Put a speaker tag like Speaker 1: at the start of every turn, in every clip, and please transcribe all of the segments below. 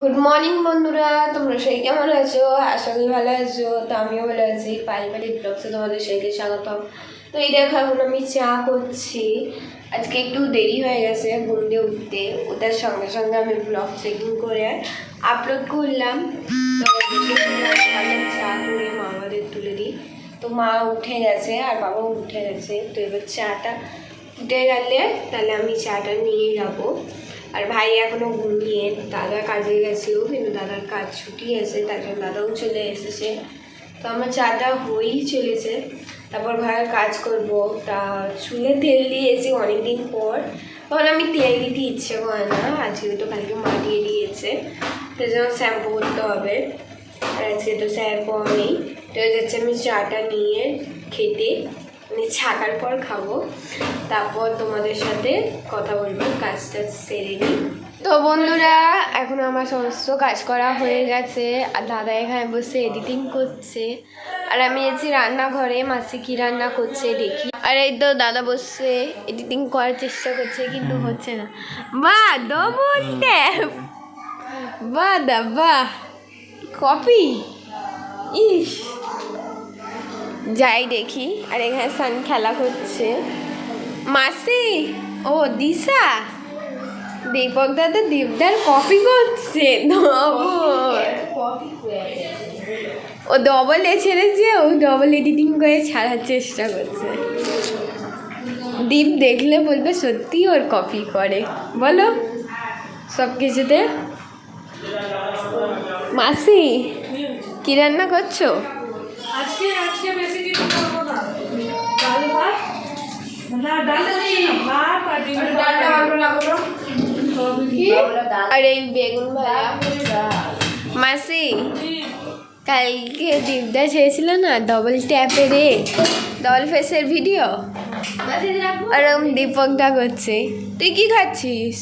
Speaker 1: Good morning বন্ধুরা, তোমরা সেই কেমন আছো? আশা করি ভালো আছো। তো আমিও ভালো আছি। পারিবারিক ব্লগসে তোমাদের সেইকে স্বাগতম। তো এই দেখো এখন আমি চা করছি। আজকে একটু দেরি হয়ে গেছে ঘুম দিয়ে উঠতে, ওটার সঙ্গে সঙ্গে আমি ব্লগ চেকিং করে আপলোড করলাম। তো চা করে মা বাবাদের তুলে দিই। তো মা উঠে গেছে আর বাবাও উঠে গেছে। তো এবার চাটা উঠে গেলে তাহলে আমি চাটা নিয়ে যাবো। আর ভাই এখনো ঘুমিয়ে, দাদা কাজে গেছেও, কিন্তু দাদার কাজ ছুটি আছে, তার জন্য দাদাও চলে এসেছে। তো আমার চাটা হয়েই চলেছে। তারপর ভাইয়ের কাজ করব। তা চুলে তেল দিয়েছি অনেকদিন পর, তখন আমি তেল দিতে ইচ্ছে করে না। আজকে তো কালকে মা দিয়ে দিয়েছে, তো জন্য শ্যাম্পু করতে হবে। আর আজকে তো শ্যাম্পু নেই। তো যাচ্ছে আমি চাটা নিয়ে খেতে, মানে ছাকার পর খাবো। তারপর তোমাদের সাথে কথা বলবো, কাজ টাজ সেরে নিই। তো বন্ধুরা, এখন আমার সমস্ত কাজ করা হয়ে গেছে আর দাদা এখানে বসে এডিটিং করছে। আর আমি এসেছি রান্নাঘরে, মাসি কি রান্না করছে দেখি। আর এই তো দাদা বসে এডিটিং করার চেষ্টা করছে, কিন্তু হচ্ছে না। বাহ ডবল ট্যাপ, বাহ দা বাহ, কপি, ইস যাই দেখি। আর এখানে সান খেলা করছে। মাসি, ও দিশা, দীপক দাদা দীপদার কপি করছে। ও ডবল ছেড়েছে, ও ডবল এডিটিং করে ছাড়ার চেষ্টা করছে। দীপ দেখলে বলবে সত্যি ওর কপি করে, বলো সব কিছুতে। মাসি কি রান্না করছো?
Speaker 2: আজকে বেশি কিছু করবো না। ডাল ভাত, না ডাল ভাত আর ডিমের
Speaker 1: আর এই বেগুন ভাজা। মাসি কালকে দীপদা চেয়েছিল না ডবল ট্যাপের ডবল ফেসের ভিডিও, আর দীপকদা করছে। তুই কি খাচ্ছিস?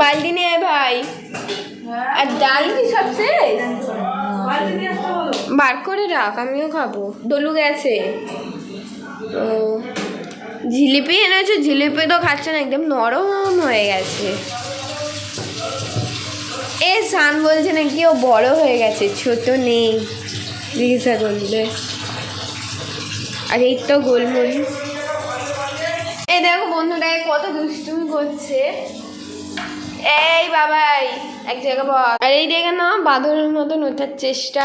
Speaker 1: বালতি নিয়ে আয় ভাই। আর ডাল কি সব শেষ? বার করে রাখ, আমিও খাবো। দলু গেছে। ও জিলিপি এনেছো? জিলিপি তো খাচ্ছে না, একদম নরম হয়ে গেছে। এ সান বলছে নাকি ও বড় হয়ে গেছে, ছোট নেই জিজ্ঞাসা করলে। আর এই তো গোলমরিচ। এই দেখো বন্ধুরা কত দুষ্টুমি করছে। এই বাবাই এক জায়গায় বল। আর এই দেখে না বাঁদরের মতন ওঠার চেষ্টা।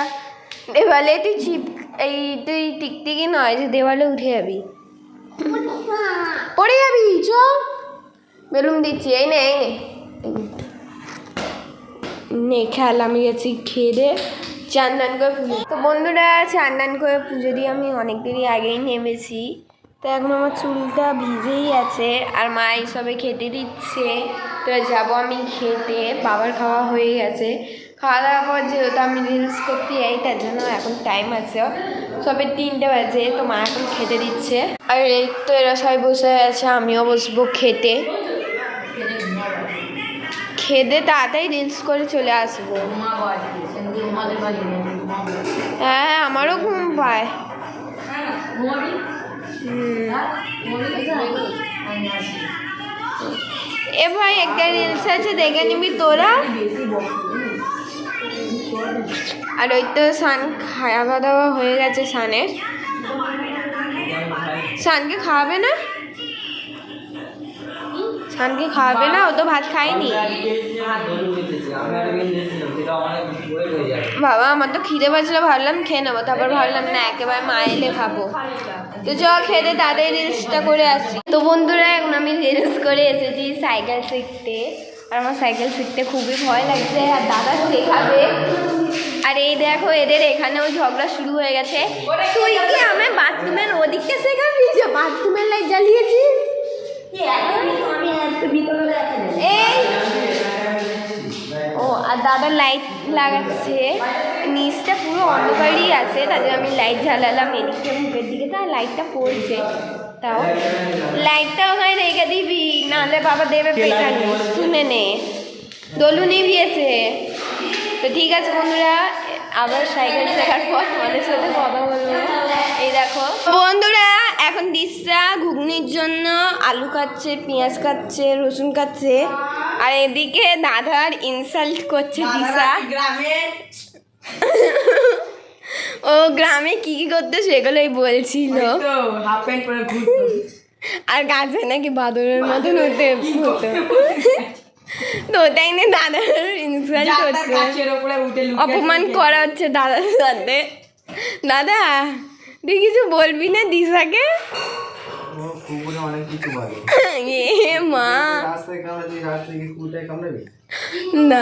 Speaker 1: দেওয়ালে তুই তুই টিকটিকি নয় যে দেওয়ালে উঠে যাবি, পড়ে যাবি। চ বেলুন দিচ্ছি, এই নে এই নে খেয়াল। আমি গেছি খেয়ে দে চান টান করে পুজো। তো বন্ধুরা চান টান করে পুজো দিয়ে আমি অনেক দেরি আগেই নেমেছি। তো এখন আমার চুলটা ভিজেই আছে আর মা এইসবে খেতে দিচ্ছে। তো যাবো আমি খেতে, বাবার খাওয়া হয়ে গেছে। খাওয়া দাওয়ার পর যেহেতু আমি রিলস করতে যাই, তার জন্য এখন টাইম আছে, সবে 3টে বাজে। তো মা এখন খেতে দিচ্ছে। আর এই তো এরা সবাই বসে আছে, আমিও বসবো খেতে। খেতে তাড়াতাড়ি রিলস করে চলে আসবো। হ্যাঁ আমারও ঘুম পায়। এ ভাই একটা রিলস আছে, দেখে নিবি তোরা। আর ওই তো সান খাওয়া দাওয়া হয়ে গেছে সানের। সানকে খাওয়াবে না? সানকে খাওয়াবে না? ও তো ভাত খায়নি। বাবা আমার তো খিদে পাচ্ছিল, ভাবলাম খেয়ে নেবো, তারপর ভাবলাম না একেবারে মা এলে খাবো। তো চ খেতে তাদের রিলসটা করে আসি। তো বন্ধুরা এখন আমি রিলস করে এসেছি সাইকেল শিখতে। আর আমার সাইকেল শিখতে খুবই ভয় লাগছে, আর দাদা শেখাবে। আর এই দেখো এদের এখানেও ঝগড়া শুরু হয়ে গেছে। তুই কি আমি বাথরুমের ওদিকটা শেখাবি, যে বাথরুমের লাইট জ্বালিয়েছিস? এই ও আর দাদা লাইট লাগাচ্ছে, নিচটা পুরো অন্ধকারই আছে, তার জন্য আমি লাইট জ্বালালাম এদিকে মুখের দিকে। তা লাইটটা পড়ছে, তাও লাইটটা ওখানে রেখে দিবি, নাহলে বাবা দেবে পেটানি। শুনে নে, দোলু নিভিয়েছে। তো ঠিক আছে বন্ধুরা, আবার সাইকেল শেখার পর তোমাদের সাথে কথা বলবো। এই দেখো বন্ধুরা এখন দিশা ঘুগনির জন্য আলু কাটছে, পেঁয়াজ কাটছে, রসুন কাটছে, আর এদিকে দাদার ইনসাল্ট করছে দিশা। ও গ্রামে কি কি করতে সেগুলোই বলছিল। আর গাছে নাকি বাদরের মতন হতে হতো, তো ওটাই নিয়ে দাদার ইনসাল্ট হচ্ছে, অপমান করা হচ্ছে দাদার সাথে। দাদা তুই কিছু বলবি না দিশাকে? এ মা না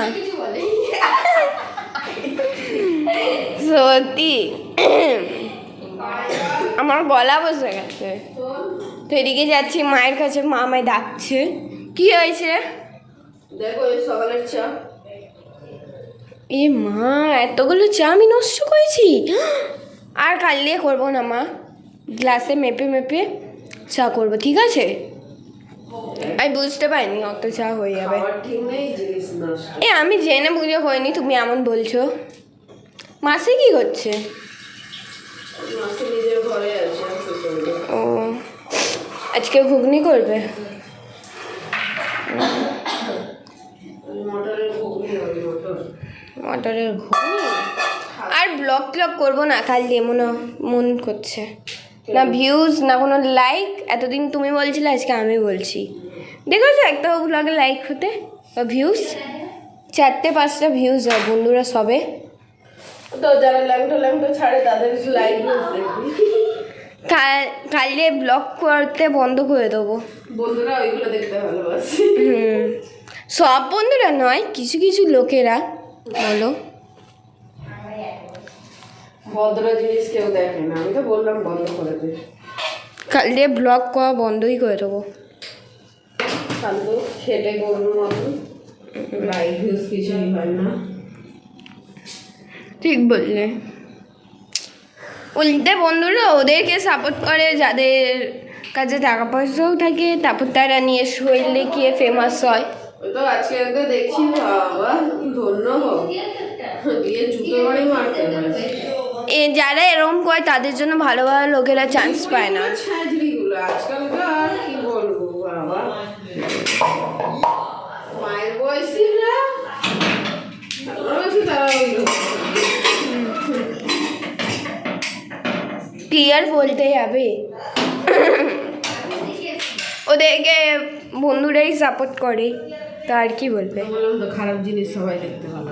Speaker 1: সত্যি আমার গলা বসে গেছে। তো এদিকে যাচ্ছি মায়ের কাছে, মা আমায় ডাকছে। কি হয়েছে? দেখো সকালের চা। এ মা এতগুলো চা আমি নষ্ট করেছি। আর কাল দিয়ে করবো না মা, গ্লাসে মেপে মেপে চা করবো, ঠিক আছে? আমি বুঝতে পারিনি অত চা হয়ে যাবে। এ আমি জেনে বুঝে হয়নি, তুমি এমন বলছো। মাসি কি করছে? ও আজকে ঘুগনি করবে? মটরের ঘুগনি। আর ব্লগ ট্লগ করবো না কাল দিয়ে, মন করছে না, ভিউজ না কোনো লাইক। এতদিন তুমি বলছিলে, আজকে আমি বলছি। দেখেছো একটা ব্লগে লাইক হতে বা ভিউজ, 4-5টা ভিউজ হয় বন্ধুরা সবে। তো যারা ল্যাংটো ছাড়ে তাদের লাইক কালে ব্লগ করতে বন্ধ করে দেবো। বন্ধুরা ওইগুলো দেখতে ভালোবাসে। সব বন্ধুরা নয়, কিছু কিছু লোকেরা বলো। ভদ্র জিনিস কেউ দেখে না, আমি তো বললাম বন্ধ করে দে। কালে ব্লগ করা বন্ধই করে দেবো। ফালতু খেটে গরুর মতন লাইক ভিউজ কিছুই হয় না। ঠিক বললে। উল্টে বন্ধুরা ওদেরকে সাপোর্ট করে যাদের কাছে টাকা পয়সাও থাকে, তারপর তারা নিয়ে শরীর দেখিয়ে ফেমাস হয়। তো আজকে একটা দেখছি বাবা ধন্য হোক দিয়ে জুতো বাড়ি মারতে হয়। যারা এরকম করে তাদের জন্য ভালো ভালো লোকেরা চান্স পায় না। আজকালকার কি বলবো বাবা, মায়ের বয়সীরা ক্লিয়ার বলতে যাবে। ওদেরকে বন্ধুরাই সাপোর্ট করে, তো আর কি বলবে। খারাপ জিনিস সবাই দেখতে ভালো।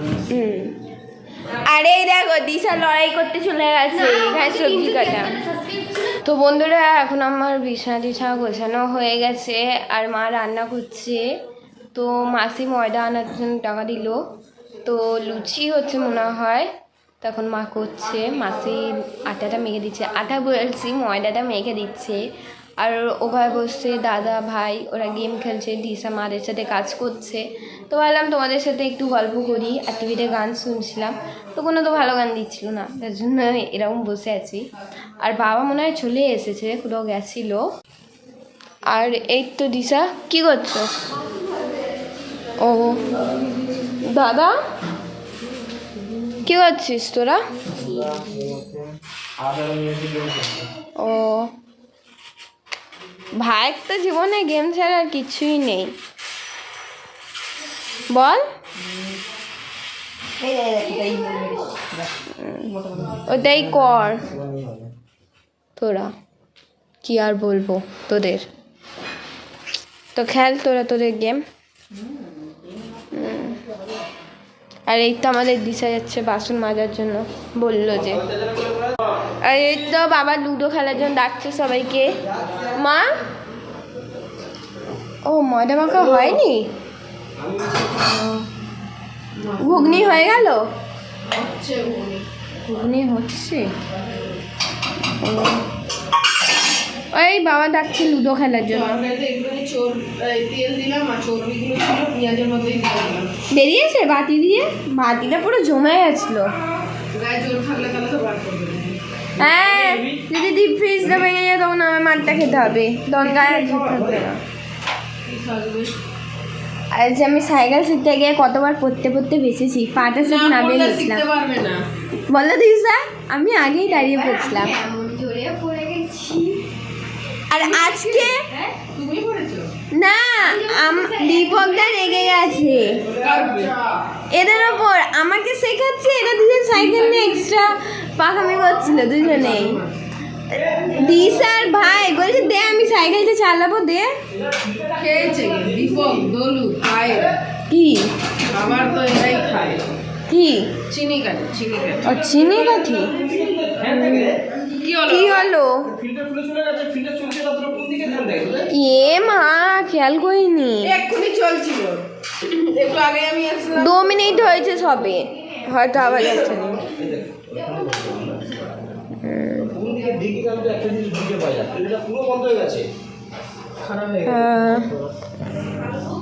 Speaker 1: আরে দেখো দিশা লড়াই করতে চলে গেছে এখানে সবজি কাটা। তো বন্ধুরা এখন আমার বিছানা টিছানা গোছানো হয়ে গেছে, আর মা রান্না করছে। তো মাসি ময়দা আনার জন্য টাকা দিল, তো লুচি হচ্ছে মনে হয়, তখন মা করছে। মাসি আটাটা মেখে দিচ্ছে, আটা বলছি ময়দাটা মেখে দিচ্ছে। আর ওভাবে বসছে দাদা ভাই, ওরা গেম খেলছে, দিশা মাদের সাথে কাজ করছে। তো ভাবলাম তোমাদের সাথে একটু গল্প করি, আর টিভিতে গান শুনছিলাম, তো কোনো তো ভালো গান দিচ্ছিল না, তার জন্য এরকম বসে আছি। আর বাবা মনে হয় চলে এসেছে, কোথাও গেছিল। আর এই তো দিশা কী করছো? ও দাদা কি করছিস তোরা? ও ভাই তো জীবনে গেম ছাড়া আর কিছুই নেই, বল। ওটাই কর তোরা, কি আর বলবো তোদের। তো খেল তোরা তোদের গেম। আর এই তো আমাদের দিশা যাচ্ছে বাসন মাজার জন্য, বললো যে। আর এই তো বাবা লুডো খেলার জন্য ডাকছে সবাইকে। মা ও ময়দা মাখা হয়নি, ঘুগনি হয়ে গেল, ঘুগনি হচ্ছে। ওই বাবা ডাকছে লুডো খেলার জন্য। বেরিয়েছে বাটি দিয়ে, বাটিটা পুরো জমে গেছিল। হ্যাঁ যদি ডিপ ফ্রিজটা ভেঙে যায় তখন আমার মাঠটা খেতে হবে, তখন গায়ে থাকবে না। আর যে আমি সাইকেল শিখতে গিয়ে কতবার পড়তে পড়তে বেঁচেছি, পাটা সব নামিয়ে গেছিলাম। বলো দিশা, আমি আগেই দাঁড়িয়ে পড়ছিলাম। আর আজকে
Speaker 2: তুমি পড়েছো?
Speaker 1: না দীপকদা রেগে গেছে এদের ওপর, আমাকে শেখাচ্ছে, এরা দুজন সাইকেল নিয়ে এক্সট্রা পাখামি করছিল দুজনেই। দিশার ভাই বলছে দে আমি সাইকেলটা চালাবো, দে।
Speaker 2: খেয়েছে দীপক, দলু, খায়।
Speaker 1: কি
Speaker 2: আবার তো এরাই খায়।
Speaker 1: কি
Speaker 2: চিনি কাঠি, চিনি কাঠি।
Speaker 1: ও চিনি কাঠি?
Speaker 2: কি হলো?
Speaker 1: কি হলো? এ মা খেয়াল করিনি,
Speaker 2: এক্ষুনি চলছিল, একটু আগে আমি আসলাম।
Speaker 1: 2 মিনিট হয়েছে সবে, হয়তো আবার যাচ্ছে না।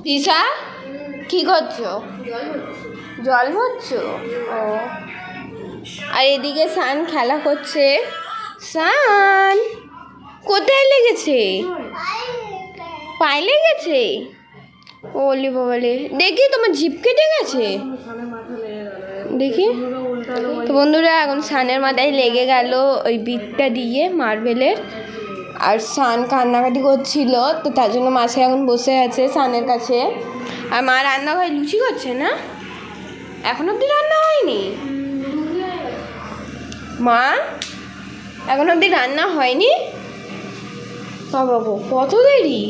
Speaker 1: দিশা কি করছো? জল ভরছো? ও আর এদিকে সান খেলা করছে। সান কোথায় লেগেছে? পায়ে লেগেছে? ওলি বাবালে, দেখি তোমার জিভ কেটে গেছে দেখি। তো বন্ধুরা এখন সানের মাথায় লেগে গেল ওই বিটটা দিয়ে মার্বেলের, আর সান কান্নাকাটি করছিল, তো তার জন্য মাসে এখন বসে আছে সানের কাছে। আর মা রান্নাঘরে লুচি করছে না, এখন অবধি রান্না হয়নি। মা এখন অবধি রান্না হয়নি? বাবা গো কত দেরি।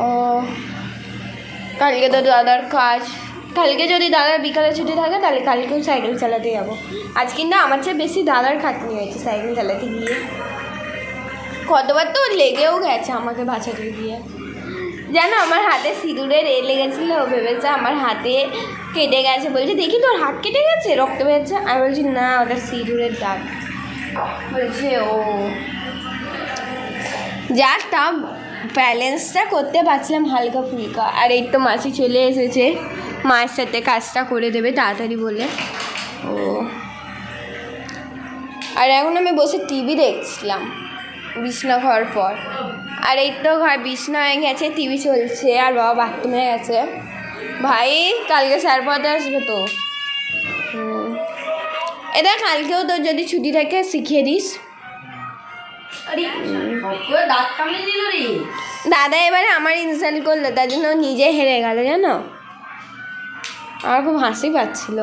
Speaker 1: ও কালকে তো দাদার কাজ, কালকে যদি দাদার বিকালে ছুটি থাকে তাহলে কালকেও সাইকেল চালাতে যাবো। আজ কিন্তু আমার চেয়ে বেশি দাদার খাটনি হয়েছে সাইকেল চালাতে গিয়ে, কতবার তো লেগেও গেছে আমাকে বাঁচাতে গিয়ে। জানো আমার হাতে সিঁদুরের লেগেছিলো, ও ভেবেছে আমার হাতে কেটে গেছে, বলছে দেখি তোর হাত কেটে গেছে, রক্ত বেরোচ্ছে। আমি বলছি না ওটা সিঁদুরের দাগ। বলছে ও যাক, তা ব্যালেন্সটা করতে পারছিলাম হালকা ফুলকা। আর এই তো মাসি চলে এসেছে, মায়ের সাথে কাজটা করে দেবে তাড়াতাড়ি বলে। ও আর এখন আমি বসে টিভি দেখছিলাম বিছনা খাওয়ার পর। আর এই তো ঘর বিছনা হয়ে গেছে, টিভি চলছে, আর বাবা বাথরুমে গেছে। ভাই কালকে স্যার পড়াতে আসবে তো। এটা কালকেও তো যদি ছুটি থাকে শিখিয়ে দিস। দাদা এবারে আমার ইনসাল্ট করলো, তার জন্য নিজে হেরে গেল জানো। আমার খুব হাসি পাচ্ছিল।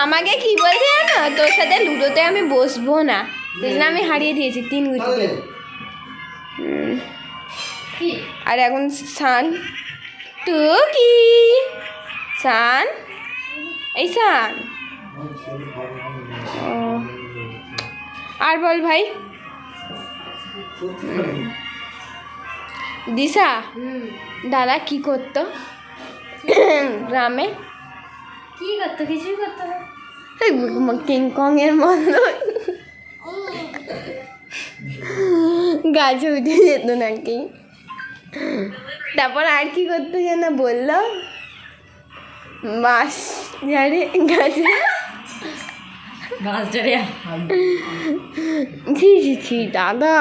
Speaker 1: আমাকে কি বলছে জানো, তোর সাথে লুডোতে আমি বসবো না, সেজন্য আমি হারিয়ে দিয়েছি 3 গুটিতে। আর এখন সান টুকি, সান এই সান। ও আর বল ভাই। দিশা দাদা কি করতো গ্রামে?
Speaker 3: কি করতো? কিছুই করতো না।
Speaker 1: কিংকং এর মতো গাছে উঠে যেত নাকি। তারপর আর কি করতো যেন বললো, বাস ঝাড়ে গাছে।
Speaker 3: বাস ঝাড়ে
Speaker 1: ছি ছি ছি দাদা।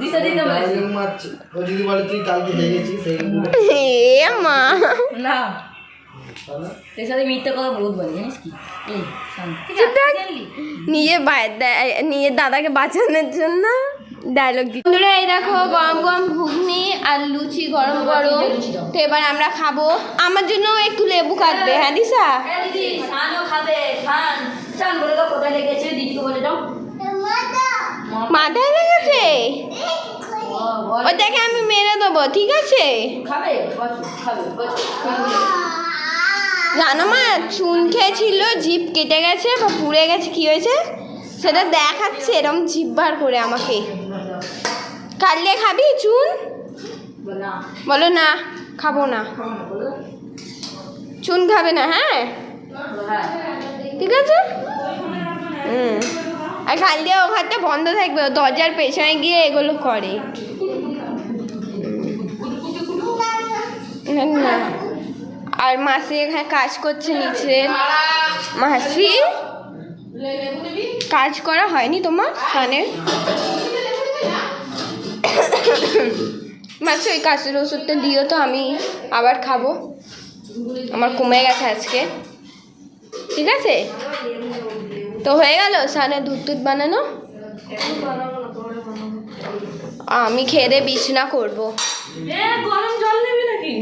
Speaker 3: দিশা দিতে বলেছি
Speaker 1: এ মা
Speaker 3: না, তোর সাথে মিথ্যে কথা বহুত বলে জানিস কি? এই
Speaker 1: নিজের দাদাকে বাঁচানোর জন্য ডায়লগ দিই। বন্ধুরা এই দেখো গরম গরম ঘুগনি আর লুচি গরম গরম, তো এবার আমরা খাবো। আমার জন্য একটু লেবু কাটবে। হ্যাঁ দিশা
Speaker 3: দিদি সানও খাবে। সান সান বলে দাও কোথায় লেগেছে, দিদিকে বলে দাও।
Speaker 1: মাথায় লেগেছে, ওটাকে আমি মেরে দেবো, ঠিক আছে?
Speaker 3: খাবে খাবে।
Speaker 1: জানো মা চুন খেয়েছিল, জিভ কেটে গেছে বা পুড়ে গেছে, কি হয়েছে সেটা দেখাচ্ছে এরকম জিভ বার করে আমাকে। কাটলে খাবি চুন? বলো না খাবো না, চুন খাবে না। হ্যাঁ ঠিক আছে। আর কালকে ওখানটা বন্ধ থাকবে, দরজার পেছনে গিয়ে এগুলো করে না। আর মাসি এখানে কাজ করছে নিচে। মাসি কাজ করা হয়নি তোমার কানের? মাসি ওই কাশির ওষুধটা দিও তো, আমি আবার খাবো, আমার কমে গেছে আজকে, ঠিক আছে? তো হয়ে গেল সানে দুধ টুধ বানানো।
Speaker 2: বানাবো না, পরে বানাবো।
Speaker 1: আমি খেয়ে দিয়ে বিছনা করবো।
Speaker 2: গরম জল নেবি নাকি?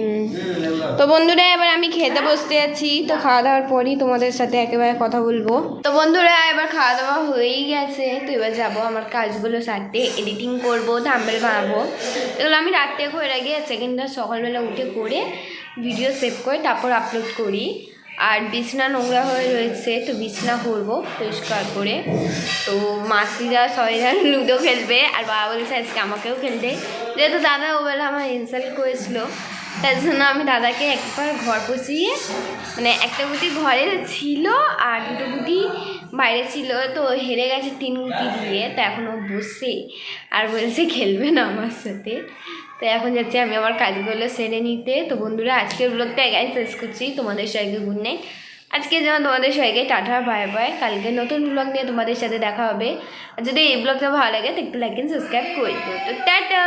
Speaker 1: তো বন্ধুরা এবার আমি খেতে বসতে যাচ্ছি। তো খাওয়া দাওয়ার পরই তোমাদের সাথে একেবারে কথা বলবো। তো বন্ধুরা এবার খাওয়া দাওয়া হয়েই গেছে। তো এবার যাবো আমার কাজগুলো সারতে, এডিটিং করবো, থাম্বনেল বানাবো। এগুলো আমি রাত্রে করে রেখে সেকেন্ডটা সকালবেলা উঠে করে ভিডিও সেভ করে তারপর আপলোড করি। আর বিছনা নোংরা হয়ে রয়েছে, তো বিছনা করবো পরিষ্কার করে। তো মাসিরা সবাইরা লুডো খেলবে, আর বাবা বলছে আজকে আমাকেও খেলতে, যেহেতু দাদা ওবেলা আমার ইনসাল্ট করেছিল, তার জন্য আমি দাদাকে একবার ঘর পচিয়ে, মানে একটা গুটি ঘরে ছিল আর দুটো গুটি বাইরে ছিল, তো হেরে গেছে 3 গুটি দিয়ে। তো এখন ও বসে আর বলছে খেলবে না আমার সাথে। তো এখন যাচ্ছি আমি আমার কাজগুলো সেরে নিতে। তো বন্ধুরা আজকের ব্লগটা একাই শেষ করছি। তোমাদের সবাইকে গুড নাইট। আজকে যেমন তোমাদের সবাইকে টাটা বাই বাই। কালকে নতুন ব্লগ নিয়ে তোমাদের সাথে দেখা হবে। আর যদি এই ব্লগটা ভালো লাগে তো একটু লাইক এন্ড সাবস্ক্রাইব করে দিও। তো টাটা।